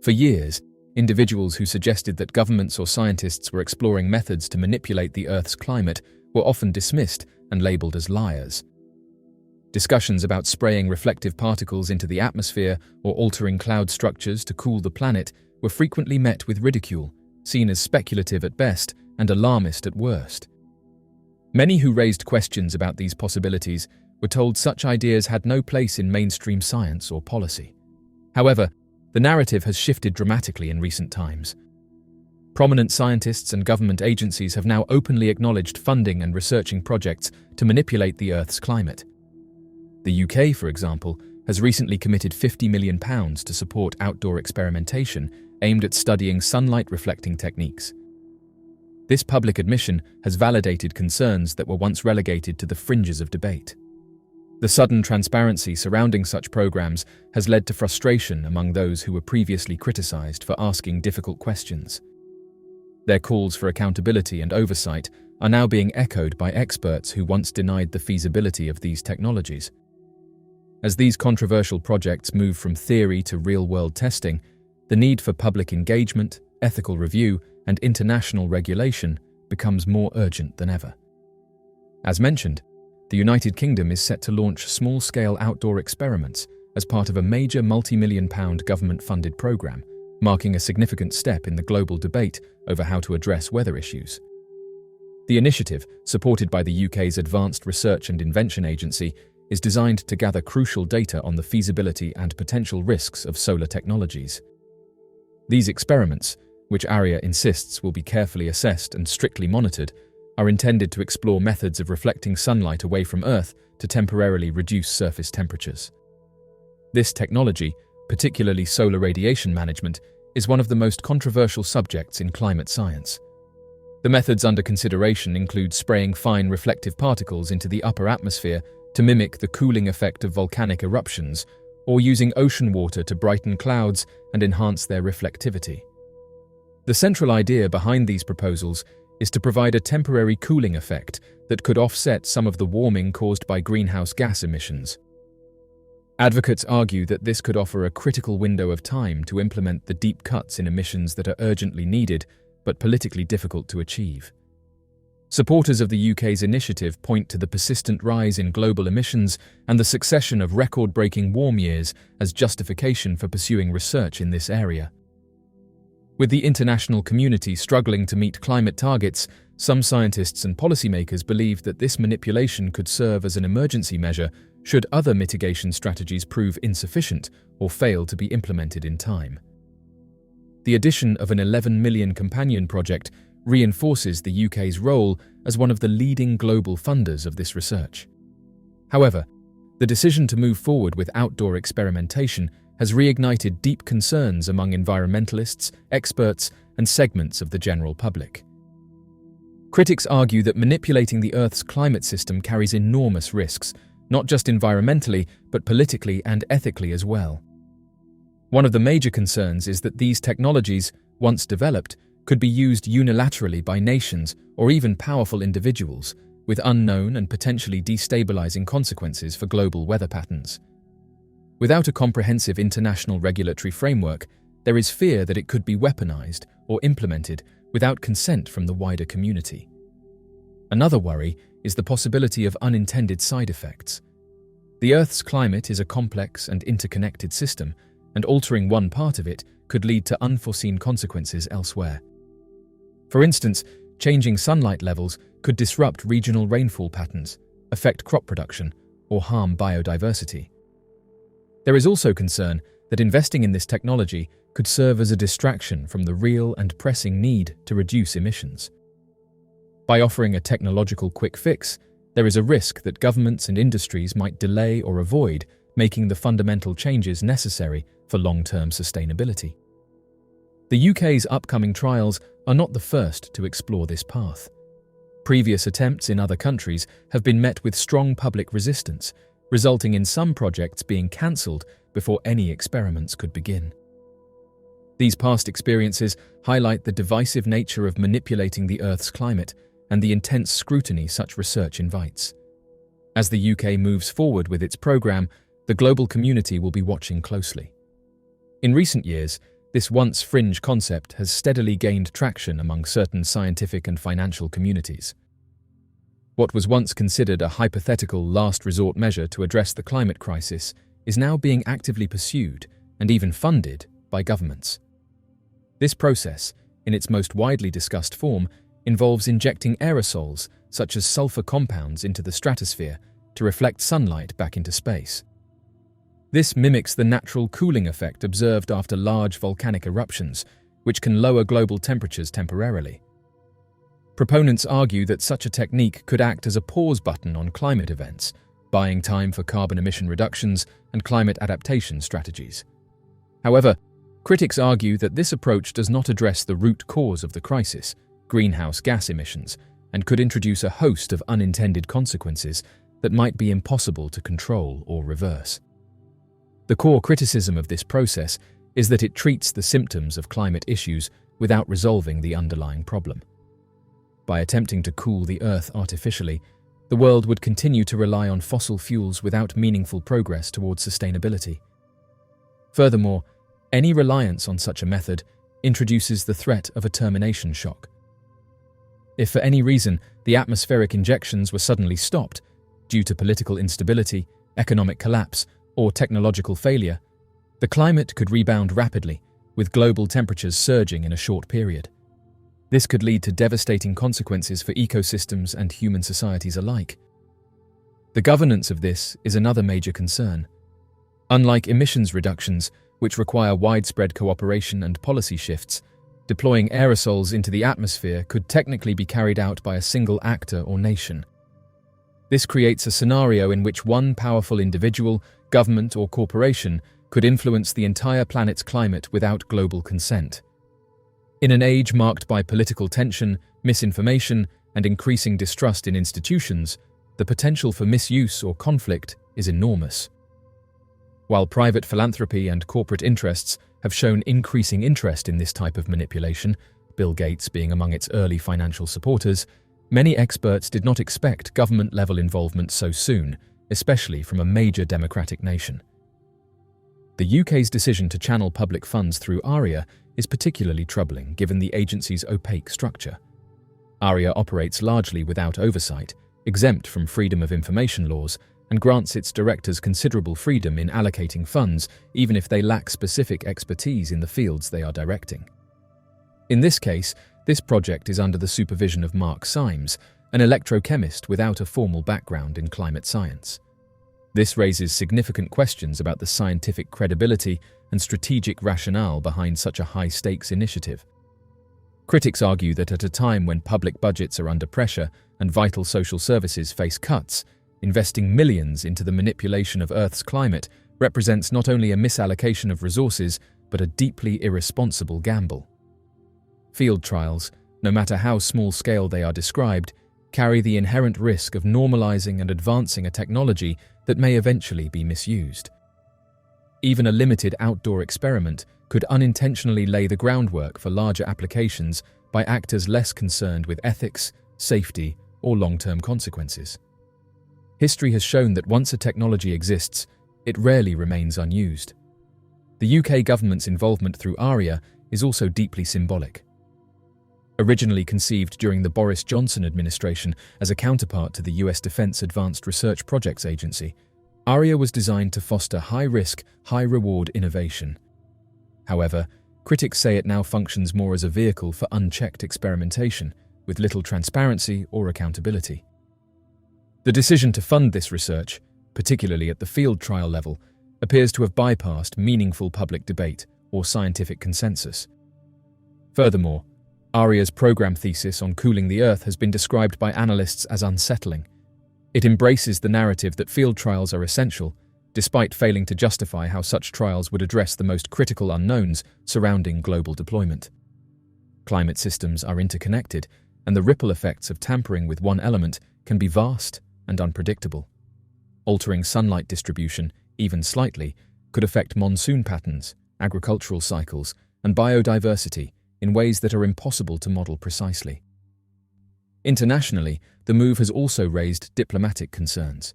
For years, individuals who suggested that governments or scientists were exploring methods to manipulate the Earth's climate were often dismissed and labeled as liars. Discussions about spraying reflective particles into the atmosphere or altering cloud structures to cool the planet were frequently met with ridicule, seen as speculative at best and alarmist at worst. Many who raised questions about these possibilities were told such ideas had no place in mainstream science or policy. However, the narrative has shifted dramatically in recent times. Prominent scientists and government agencies have now openly acknowledged funding and researching projects to manipulate the Earth's climate. The UK, for example, has recently committed £50 million to support outdoor experimentation aimed at studying sunlight-reflecting techniques. This public admission has validated concerns that were once relegated to the fringes of debate. The sudden transparency surrounding such programs has led to frustration among those who were previously criticized for asking difficult questions. Their calls for accountability and oversight are now being echoed by experts who once denied the feasibility of these technologies. As these controversial projects move from theory to real-world testing, the need for public engagement, ethical review, and international regulation becomes more urgent than ever. As mentioned, the United Kingdom is set to launch small-scale outdoor experiments as part of a major multi-million-pound government-funded program, marking a significant step in the global debate over how to address weather issues. The initiative, supported by the UK's Advanced Research and Invention Agency, is designed to gather crucial data on the feasibility and potential risks of solar technologies. These experiments, which ARIA insists will be carefully assessed and strictly monitored, are intended to explore methods of reflecting sunlight away from Earth to temporarily reduce surface temperatures. This technology, particularly solar radiation management, is one of the most controversial subjects in climate science. The methods under consideration include spraying fine reflective particles into the upper atmosphere to mimic the cooling effect of volcanic eruptions, or using ocean water to brighten clouds and enhance their reflectivity. The central idea behind these proposals is to provide a temporary cooling effect that could offset some of the warming caused by greenhouse gas emissions. Advocates argue that this could offer a critical window of time to implement the deep cuts in emissions that are urgently needed but politically difficult to achieve. Supporters of the UK's initiative point to the persistent rise in global emissions and the succession of record-breaking warm years as justification for pursuing research in this area. With the international community struggling to meet climate targets, some scientists and policymakers believe that this manipulation could serve as an emergency measure should other mitigation strategies prove insufficient or fail to be implemented in time. The addition of an 11 million companion project reinforces the UK's role as one of the leading global funders of this research. However, the decision to move forward with outdoor experimentation has reignited deep concerns among environmentalists, experts, and segments of the general public. Critics argue that manipulating the Earth's climate system carries enormous risks, not just environmentally, but politically and ethically as well. One of the major concerns is that these technologies, once developed, could be used unilaterally by nations or even powerful individuals, with unknown and potentially destabilizing consequences for global weather patterns. Without a comprehensive international regulatory framework, there is fear that it could be weaponized or implemented without consent from the wider community. Another worry is the possibility of unintended side effects. The Earth's climate is a complex and interconnected system, and altering one part of it could lead to unforeseen consequences elsewhere. For instance, changing sunlight levels could disrupt regional rainfall patterns, affect crop production, or harm biodiversity. There is also concern that investing in this technology could serve as a distraction from the real and pressing need to reduce emissions. By offering a technological quick fix, there is a risk that governments and industries might delay or avoid making the fundamental changes necessary for long-term sustainability. The UK's upcoming trials are not the first to explore this path. Previous attempts in other countries have been met with strong public resistance, resulting in some projects being cancelled before any experiments could begin. These past experiences highlight the divisive nature of manipulating the Earth's climate and the intense scrutiny such research invites. As the UK moves forward with its programme, the global community will be watching closely. In recent years, this once fringe concept has steadily gained traction among certain scientific and financial communities. What was once considered a hypothetical last resort measure to address the climate crisis is now being actively pursued and even funded by governments. This process, in its most widely discussed form, involves injecting aerosols such as sulfur compounds into the stratosphere to reflect sunlight back into space. This mimics the natural cooling effect observed after large volcanic eruptions, which can lower global temperatures temporarily. Proponents argue that such a technique could act as a pause button on climate events, buying time for carbon emission reductions and climate adaptation strategies. However, critics argue that this approach does not address the root cause of the crisis, greenhouse gas emissions, and could introduce a host of unintended consequences that might be impossible to control or reverse. The core criticism of this process is that it treats the symptoms of climate issues without resolving the underlying problem. By attempting to cool the Earth artificially, the world would continue to rely on fossil fuels without meaningful progress towards sustainability. Furthermore, any reliance on such a method introduces the threat of a termination shock. If for any reason the atmospheric injections were suddenly stopped due to political instability, economic collapse, or technological failure, the climate could rebound rapidly, with global temperatures surging in a short period. This could lead to devastating consequences for ecosystems and human societies alike. The governance of this is another major concern. Unlike emissions reductions, which require widespread cooperation and policy shifts, deploying aerosols into the atmosphere could technically be carried out by a single actor or nation. This creates a scenario in which one powerful individual, government, or corporation could influence the entire planet's climate without global consent. In an age marked by political tension, misinformation, and increasing distrust in institutions, the potential for misuse or conflict is enormous. While private philanthropy and corporate interests have shown increasing interest in this type of manipulation, Bill Gates being among its early financial supporters, many experts did not expect government-level involvement so soon, especially from a major democratic nation. The UK's decision to channel public funds through ARIA is particularly troubling given the agency's opaque structure. ARIA operates largely without oversight, exempt from freedom of information laws, and grants its directors considerable freedom in allocating funds even if they lack specific expertise in the fields they are directing. In this case, this project is under the supervision of Mark Symes, an electrochemist without a formal background in climate science. This raises significant questions about the scientific credibility and strategic rationale behind such a high-stakes initiative. Critics argue that at a time when public budgets are under pressure and vital social services face cuts, investing millions into the manipulation of Earth's climate represents not only a misallocation of resources, but a deeply irresponsible gamble. Field trials, no matter how small-scale they are described, carry the inherent risk of normalizing and advancing a technology that may eventually be misused. Even a limited outdoor experiment could unintentionally lay the groundwork for larger applications by actors less concerned with ethics, safety, or long-term consequences. History has shown that once a technology exists, it rarely remains unused. The UK government's involvement through ARIA is also deeply symbolic. Originally conceived during the Boris Johnson administration as a counterpart to the US Defense Advanced Research Projects Agency, ARIA was designed to foster high-risk, high-reward innovation. However, critics say it now functions more as a vehicle for unchecked experimentation, with little transparency or accountability. The decision to fund this research, particularly at the field trial level, appears to have bypassed meaningful public debate or scientific consensus. Furthermore, ARIA's program thesis on cooling the Earth has been described by analysts as unsettling. It embraces the narrative that field trials are essential, despite failing to justify how such trials would address the most critical unknowns surrounding global deployment. Climate systems are interconnected, and the ripple effects of tampering with one element can be vast and unpredictable. Altering sunlight distribution, even slightly, could affect monsoon patterns, agricultural cycles, and biodiversity in ways that are impossible to model precisely. Internationally, the move has also raised diplomatic concerns.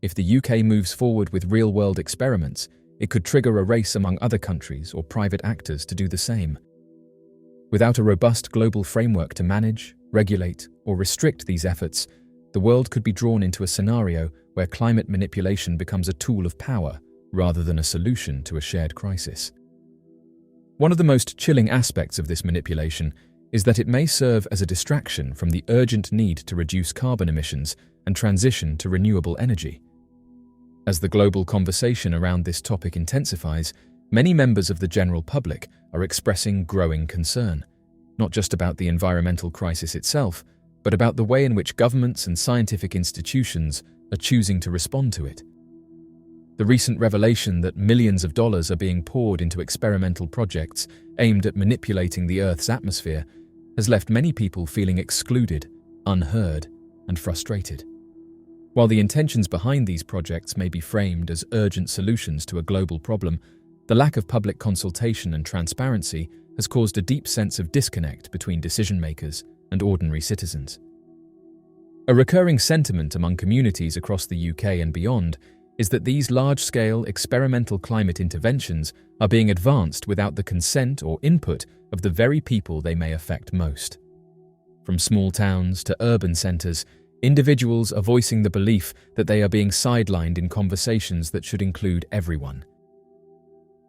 If the UK moves forward with real-world experiments, it could trigger a race among other countries or private actors to do the same. Without a robust global framework to manage, regulate, or restrict these efforts, the world could be drawn into a scenario where climate manipulation becomes a tool of power rather than a solution to a shared crisis. One of the most chilling aspects of this manipulation is that it may serve as a distraction from the urgent need to reduce carbon emissions and transition to renewable energy. As the global conversation around this topic intensifies, many members of the general public are expressing growing concern, not just about the environmental crisis itself, but about the way in which governments and scientific institutions are choosing to respond to it. The recent revelation that millions of dollars are being poured into experimental projects aimed at manipulating the Earth's atmosphere has left many people feeling excluded, unheard, and frustrated. While the intentions behind these projects may be framed as urgent solutions to a global problem, the lack of public consultation and transparency has caused a deep sense of disconnect between decision-makers and ordinary citizens. A recurring sentiment among communities across the UK and beyond is that these large-scale experimental climate interventions are being advanced without the consent or input of the very people they may affect most. From small towns to urban centres, individuals are voicing the belief that they are being sidelined in conversations that should include everyone.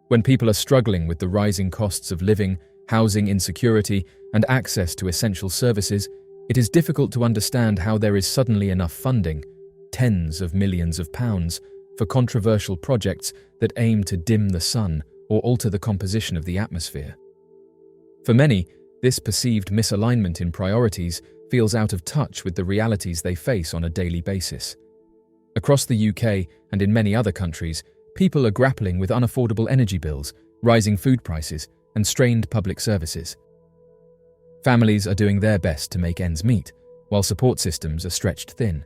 When people are struggling with the rising costs of living, housing insecurity, and access to essential services, it is difficult to understand how there is suddenly enough funding, tens of millions of pounds, for controversial projects that aim to dim the sun or alter the composition of the atmosphere. For many, this perceived misalignment in priorities feels out of touch with the realities they face on a daily basis. Across the UK and in many other countries, people are grappling with unaffordable energy bills, rising food prices, and strained public services. Families are doing their best to make ends meet, while support systems are stretched thin.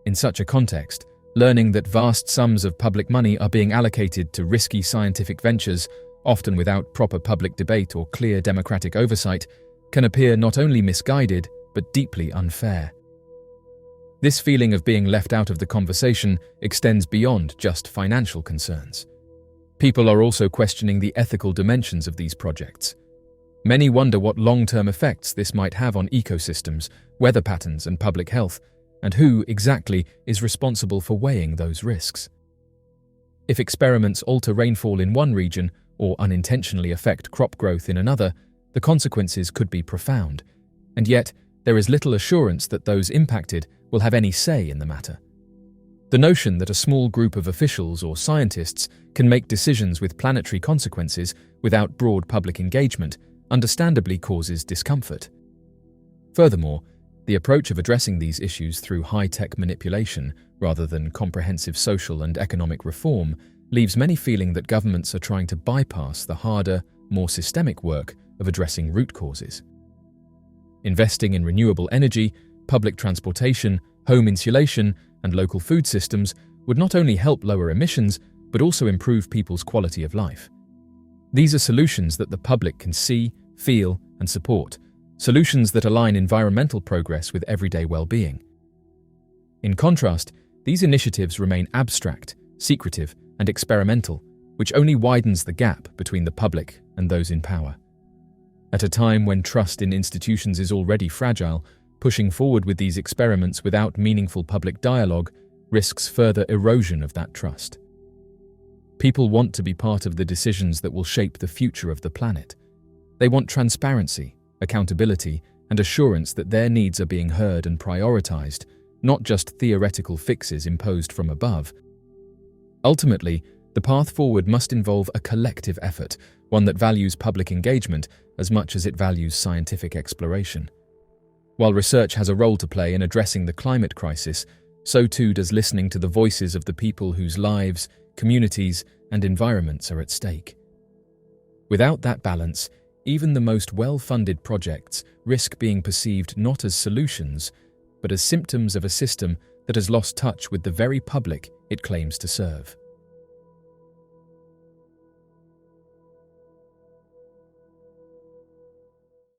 In such a context, learning that vast sums of public money are being allocated to risky scientific ventures, often without proper public debate or clear democratic oversight, can appear not only misguided, but deeply unfair. This feeling of being left out of the conversation extends beyond just financial concerns. People are also questioning the ethical dimensions of these projects. Many wonder what long-term effects this might have on ecosystems, weather patterns, and public health, and who exactly is responsible for weighing those risks. If experiments alter rainfall in one region or unintentionally affect crop growth in another, the consequences could be profound, and yet there is little assurance that those impacted will have any say in the matter. The notion that a small group of officials or scientists can make decisions with planetary consequences without broad public engagement understandably causes discomfort. Furthermore, the approach of addressing these issues through high-tech manipulation rather than comprehensive social and economic reform leaves many feeling that governments are trying to bypass the harder, more systemic work of addressing root causes. Investing in renewable energy, public transportation, home insulation, and local food systems would not only help lower emissions, but also improve people's quality of life. These are solutions that the public can see, feel, and support, solutions that align environmental progress with everyday well-being. In contrast, these initiatives remain abstract, secretive, and experimental, which only widens the gap between the public and those in power. At a time when trust in institutions is already fragile, pushing forward with these experiments without meaningful public dialogue risks further erosion of that trust. People want to be part of the decisions that will shape the future of the planet. They want transparency, accountability, and assurance that their needs are being heard and prioritized, not just theoretical fixes imposed from above. Ultimately, the path forward must involve a collective effort, one that values public engagement as much as it values scientific exploration. While research has a role to play in addressing the climate crisis, so too does listening to the voices of the people whose lives, communities, and environments are at stake. Without that balance, even the most well-funded projects risk being perceived not as solutions, but as symptoms of a system that has lost touch with the very public it claims to serve.